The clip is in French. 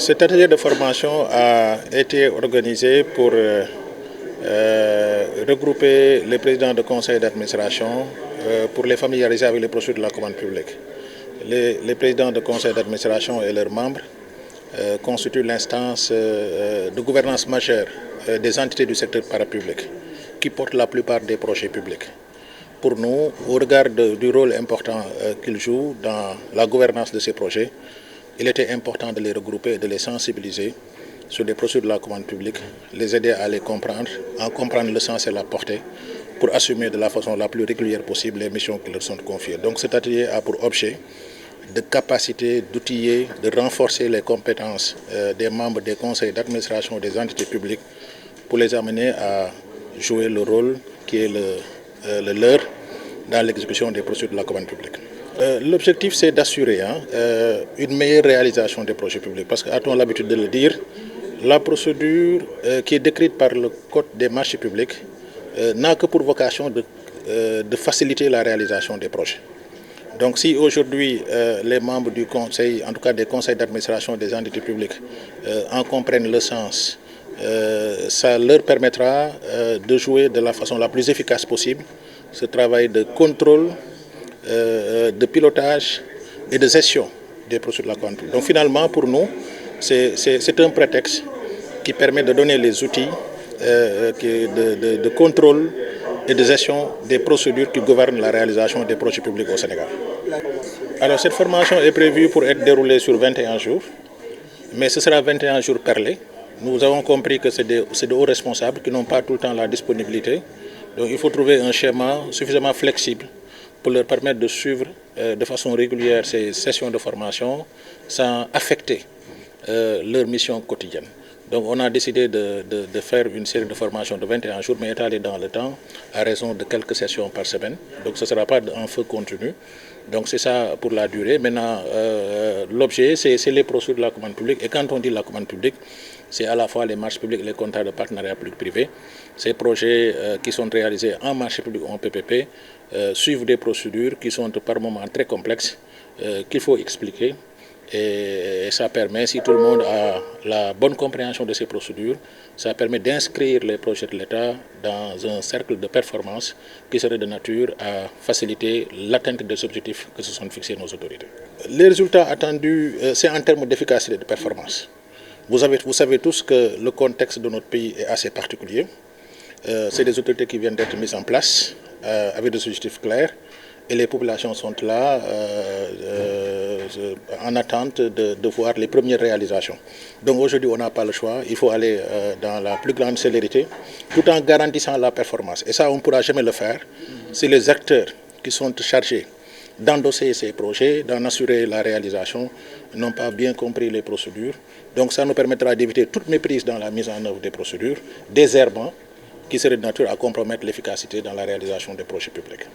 Cet atelier de formation a été organisé pour regrouper les présidents de conseils d'administration pour les familiariser avec les procédures de la commande publique. Les présidents de conseils d'administration et leurs membres constituent l'instance de gouvernance majeure des entités du secteur parapublic qui portent la plupart des projets publics. Pour nous, au regard du rôle important qu'ils jouent dans la gouvernance de ces projets, il était important de les regrouper et de les sensibiliser sur les procédures de la commande publique, les aider à les comprendre, en comprendre le sens et la portée, pour assumer de la façon la plus régulière possible les missions qui leur sont confiées. Donc cet atelier a pour objet de capaciter, d'outiller, de renforcer les compétences des membres des conseils d'administration des entités publiques pour les amener à jouer le rôle qui est le leur dans l'exécution des procédures de la commande publique. L'objectif, c'est d'assurer une meilleure réalisation des projets publics. Parce qu'a-t-on l'habitude de le dire, la procédure qui est décrite par le Code des marchés publics n'a que pour vocation de faciliter la réalisation des projets. Donc si aujourd'hui les membres du conseil, en tout cas des conseils d'administration des entités publiques, en comprennent le sens, ça leur permettra de jouer de la façon la plus efficace possible ce travail de contrôle, de pilotage et de gestion des procédures de la commande publique. Donc finalement, pour nous, c'est un prétexte qui permet de donner les outils de contrôle et de gestion des procédures qui gouvernent la réalisation des projets publics au Sénégal. Alors cette formation est prévue pour être déroulée sur 21 jours, mais ce sera 21 jours perlés. Nous avons compris que c'est de hauts responsables qui n'ont pas tout le temps la disponibilité. Donc il faut trouver un schéma suffisamment flexible pour leur permettre de suivre de façon régulière ces sessions de formation sans affecter leur mission quotidienne. Donc on a décidé de faire une série de formations de 21 jours, mais étalées dans le temps, à raison de quelques sessions par semaine. Donc ce ne sera pas en feu continu. Donc c'est ça pour la durée. Maintenant, l'objet, c'est les procédures de la commande publique. Et quand on dit la commande publique, c'est à la fois les marchés publics et les contrats de partenariat public-privé. Ces projets qui sont réalisés en marché public ou en PPP suivent des procédures qui sont par moments très complexes, qu'il faut expliquer. Et ça permet, si tout le monde a la bonne compréhension de ces procédures, ça permet d'inscrire les projets de l'État dans un cercle de performance qui serait de nature à faciliter l'atteinte des objectifs que se sont fixés nos autorités. Les résultats attendus, c'est en termes d'efficacité et de performance. Vous savez tous que le contexte de notre pays est assez particulier. C'est des autorités qui viennent d'être mises en place avec des objectifs clairs. Et les populations sont là en attente de voir les premières réalisations. Donc aujourd'hui, on n'a pas le choix. Il faut aller dans la plus grande célérité tout en garantissant la performance. Et ça, on ne pourra jamais le faire si les acteurs qui sont chargés d'endosser ces projets, d'en assurer la réalisation, n'ont pas bien compris les procédures. Donc ça nous permettra d'éviter toute méprise dans la mise en œuvre des procédures, désherbant, qui serait de nature à compromettre l'efficacité dans la réalisation des projets publics.